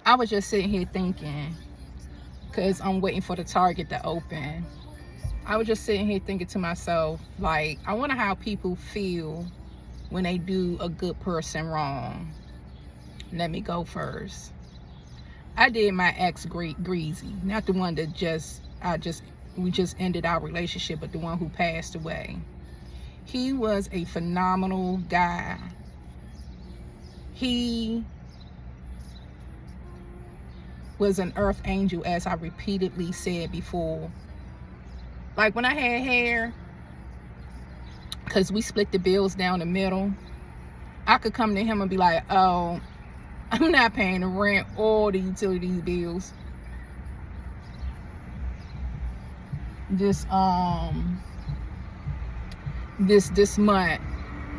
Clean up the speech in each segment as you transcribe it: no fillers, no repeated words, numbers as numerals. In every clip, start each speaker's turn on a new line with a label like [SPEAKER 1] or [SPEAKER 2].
[SPEAKER 1] I was just sitting here thinking, because I'm waiting for the Target to open. I was just sitting here thinking to myself, like, I wonder how people feel when they do a good person wrong. Let me go first. I did my ex greasy, not the one that we just ended our relationship, but the one who passed away. He was a phenomenal guy. He was an earth angel, as I repeatedly said before. Like when I had hair, because we split the bills down the middle, I could come to him and be like, oh, I'm not paying the rent or the utility bills this month.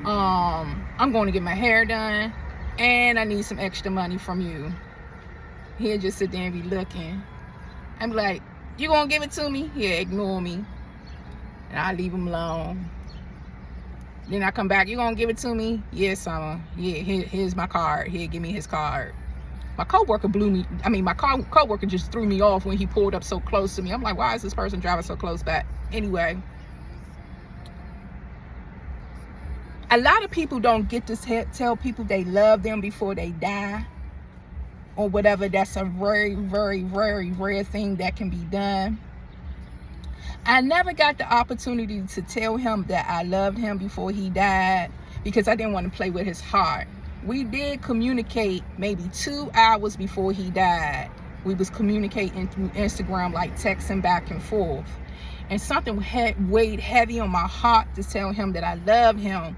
[SPEAKER 1] I'm going to get my hair done and I need some extra money from you. He'll just sit there and be looking. I'm like, you gonna give it to me? He'll ignore me and I leave him alone. Then I come back, you gonna give it to me? Yes, Summer. Yeah, here's my card. He'll give me his card. My coworker coworker just threw me off when he pulled up so close to me. I'm like, why is this person driving so close back? Anyway, a lot of people don't get to tell people they love them before they die or whatever. That's a very, very, very rare thing that can be done. I never got the opportunity to tell him that I loved him before he died because I didn't want to play with his heart. We did communicate maybe 2 hours before he died. We was communicating through Instagram, like texting back and forth. And something weighed heavy on my heart to tell him that I loved him.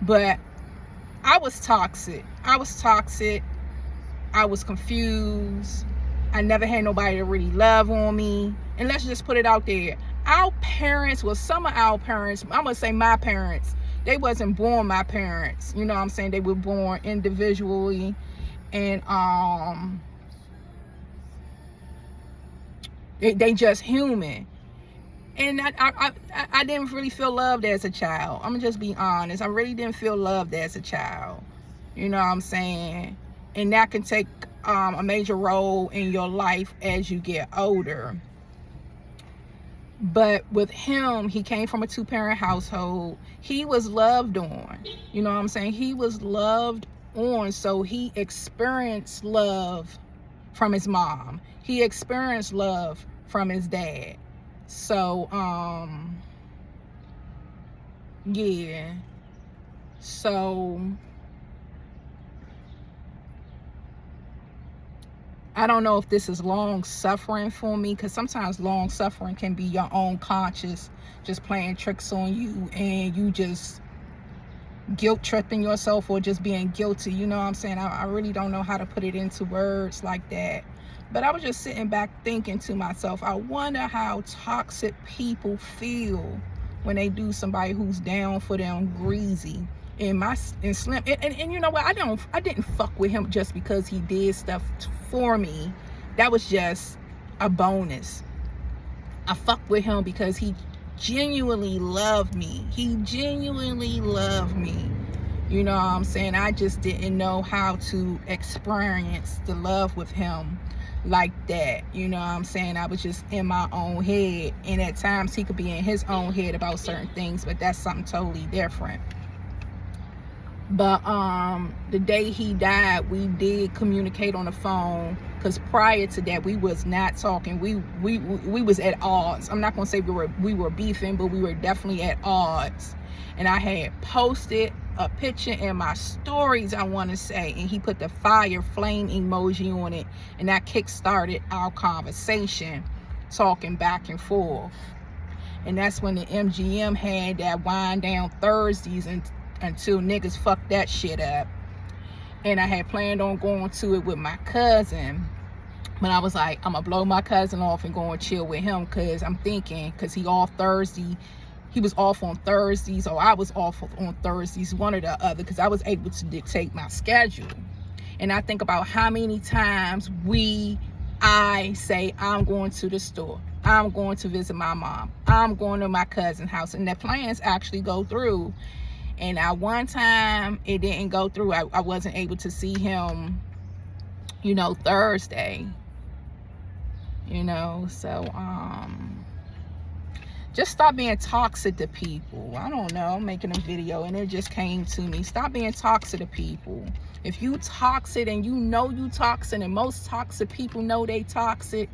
[SPEAKER 1] But I was toxic. I was confused. I never had nobody to really love on me. And let's just put it out there. Our parents, well, some of our parents, I'm going to say my parents, they wasn't born my parents. You know what I'm saying? They were born individually. And they just human. And I didn't really feel loved as a child. I'm going to just be honest. I really didn't feel loved as a child. You know what I'm saying? And that can take a major role in your life as you get older. But with him, he came from a 2-parent household. He was loved on. You know what I'm saying? He was loved on. So he experienced love from his mom. He experienced love from his dad. So, yeah. So I don't know if this is long suffering for me, because sometimes long suffering can be your own conscience just playing tricks on you and you just guilt tripping yourself or just being guilty. You know what I'm saying? I really don't know how to put it into words like that. But I was just sitting back thinking to myself, I wonder how toxic people feel when they do somebody who's down for them greasy. And Slim, and you know what? I didn't fuck with him just because he did stuff for me. That was just a bonus. I fucked with him because he genuinely loved me. He genuinely loved me. You know what I'm saying? I just didn't know how to experience the love with him like that. You know what I'm saying? I was just in my own head, and at times he could be in his own head about certain things, but that's something totally different. But the day he died, we did communicate on the phone, because prior to that we was not talking. We was at odds. I'm not gonna say we were beefing, but we were definitely at odds. And I had posted a picture in my stories, I want to say, and he put the fire flame emoji on it, and that kick-started our conversation, talking back and forth. And that's when the MGM had that wind down Thursdays until niggas fucked that shit up. And I had planned on going to it with my cousin, but I was like, I'm gonna blow my cousin off and go and chill with him, because I'm thinking, because he off Thursday, he was off on Thursdays, or I was off on Thursdays, one or the other, because I was able to dictate my schedule. And I think about how many times I say, I'm going to the store, I'm going to visit my mom, I'm going to my cousin's house, and the plans actually go through. And at one time it didn't go through. I wasn't able to see him Thursday. So just stop being toxic to people. I don't know, I'm making a video and it just came to me. Stop being toxic to people. If you toxic and you toxic, and most toxic people know they toxic,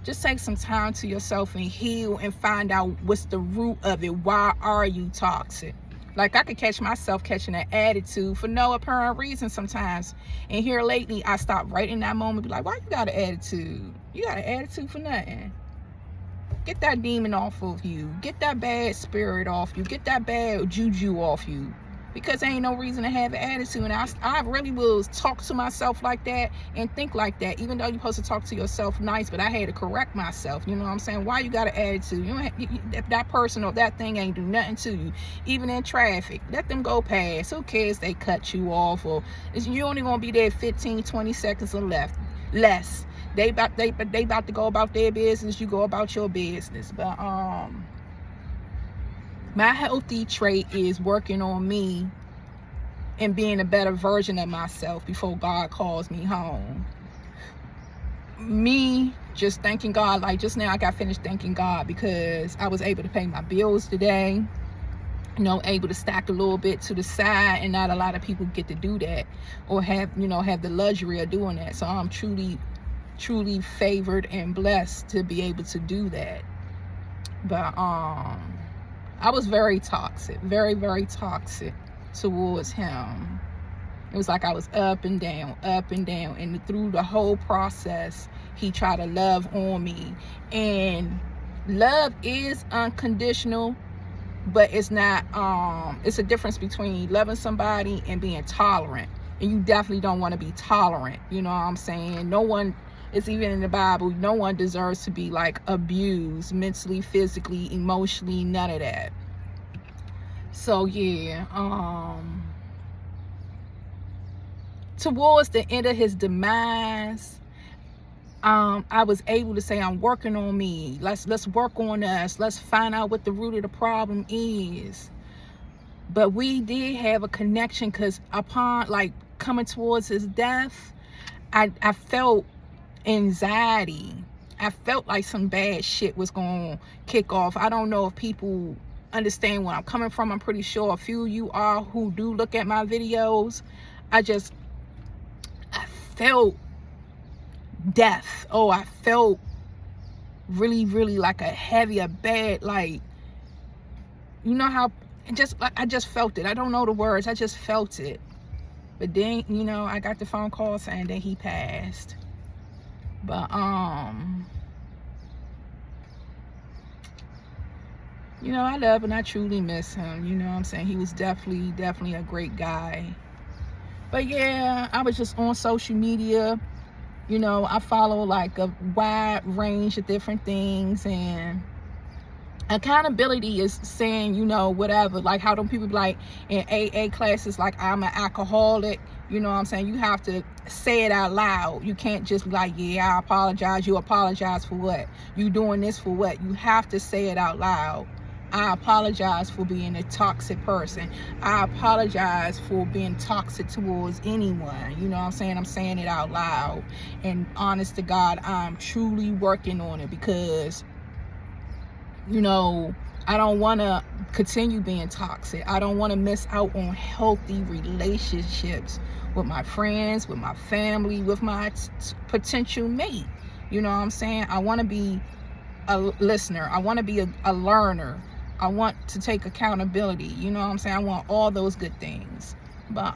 [SPEAKER 1] just take some time to yourself and heal and find out what's the root of it. Why are you toxic? Like, I could catch myself catching an attitude for no apparent reason sometimes. And here lately, I stopped right in that moment, be like, why you got an attitude? You got an attitude for nothing. Get that demon off of you. Get that bad spirit off you. Get that bad juju off you. Because there ain't no reason to have an attitude. And I really will talk to myself like that and think like that. Even though you're supposed to talk to yourself nice, but I had to correct myself. You know what I'm saying? Why you got an attitude? That person or that thing ain't do nothing to you. Even in traffic, let them go past. Who cares they cut you off? Or you only gonna be there 15, 20 seconds or less. They about to go about their business. You go about your business. But my healthy trait is working on me and being a better version of myself before God calls me home. Me just thanking God, like just now I got finished thanking God because I was able to pay my bills today. Able to stack a little bit to the side, and not a lot of people get to do that or have the luxury of doing that. So I'm truly favored and blessed to be able to do that. But I was very toxic, very, very toxic towards him. It was like I was up and down. And through the whole process, he tried to love on me. And love is unconditional, but it's not, it's a difference between loving somebody and being tolerant. And you definitely don't want to be tolerant. You know what I'm saying? No one, it's even in the Bible, no one deserves to be like abused mentally, physically, emotionally, none of that. So yeah, towards the end of his demise, I was able to say, I'm working on me. Let's work on us. Let's find out what the root of the problem is. But we did have a connection, because upon like coming towards his death, I felt anxiety. I felt like some bad shit was going to kick off. I don't know if people understand where I'm coming from. I'm pretty sure a few of you are who do look at my videos. I felt death. I felt really, really like a bad, like, how I just felt it. I don't know the words. I just felt it. But then, I got the phone call saying that he passed. But I love and I truly miss him. You know what I'm saying? He was definitely a great guy. But yeah, I was just on social media. I follow like a wide range of different things, and accountability is saying, whatever, like how them people be like in AA classes, like, I'm an alcoholic. You know what I'm saying? You have to say it out loud. You can't just be like, yeah, I apologize. You apologize for what? You doing this for what? You have to say it out loud. I apologize for being a toxic person. I apologize for being toxic towards anyone. You know what I'm saying? I'm saying it out loud. And honest to God, I'm truly working on it, because, I don't want to continue being toxic. I don't want to miss out on healthy relationships with my friends, with my family, with my potential mate. You know what I'm saying? I want to be a listener. I want to be a learner. I want to take accountability. You know what I'm saying? I want all those good things. But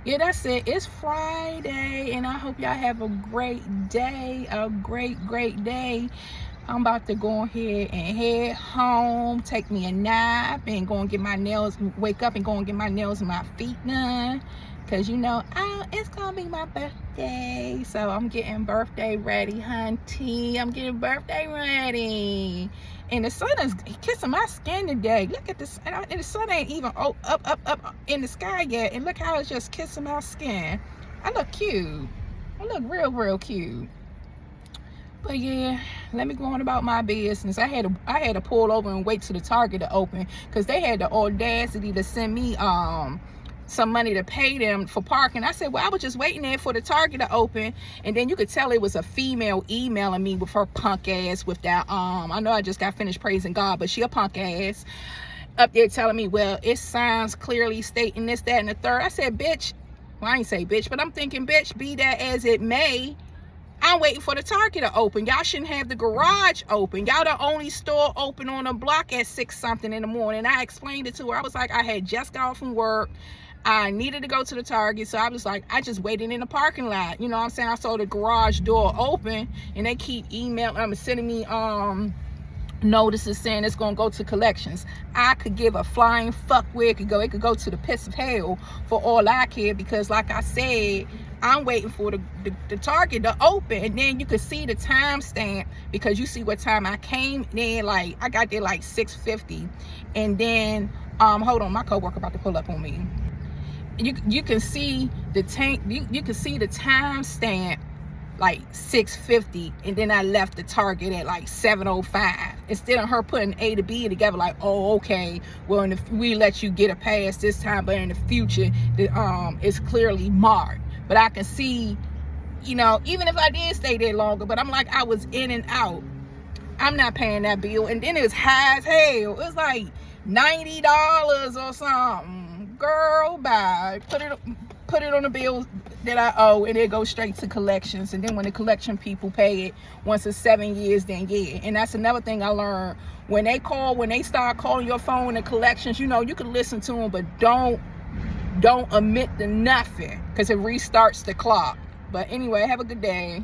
[SPEAKER 1] yeah, that's it. It's Friday, and I hope y'all have a great day. A great day. I'm about to go ahead and head home, take me a nap, and go and get my nails, wake up and go and get my nails and my feet done. Because, it's going to be my birthday. So I'm getting birthday ready, hunty. I'm getting birthday ready. And the sun is kissing my skin today. Look at this. And the sun ain't even up in the sky yet. And look how it's just kissing my skin. I look cute. I look real cute. But yeah, let me go on about my business. I had to pull over and wait till the Target to open, because they had the audacity to send me some money to pay them for parking. I said, well, I was just waiting there for the Target to open. And then you could tell it was a female emailing me with her punk ass with that, I know I just got finished praising God, but she a punk ass up there telling me, well, it signs clearly stating this, that, and the third. I said, bitch, well, I ain't say bitch, but I'm thinking, bitch, be that as it may, I'm waiting for the Target to open. Y'all shouldn't have the garage open. Y'all the only store open on the block at 6 something in the morning. I explained it to her. I was like, I had just got off from work. I needed to go to the Target. So I was like, I just waited in the parking lot. You know what I'm saying? I saw the garage door open and they keep emailing, sending me notices saying it's gonna go to collections. I could give a flying fuck where it could go. It could go to the pits of hell for all I care, because like I said, I'm waiting for the Target to open. And then you could see the timestamp, because you see what time I came in. Like I got there like 6:50, and then hold on, my coworker about to pull up on me. You can see the tank. You can see the timestamp like 6:50, and then I left the Target at like 7:05. Instead of her putting A to B together, like, oh, okay, well, we let you get a pass this time, but in the future, it's clearly marked. But I can see, you know, even if I did stay there longer, but I'm like, I was in and out. I'm not paying that bill. And then it was high as hell. It was like $90 or something. Girl, bye. Put it on the bill that I owe, and it goes straight to collections. And then when the collection people pay it, once it's 7 years, then yeah. And that's another thing I learned. When they start calling your phone in collections, you know, you can listen to them, but don't omit the nothing, because it restarts the clock. But anyway, have a good day.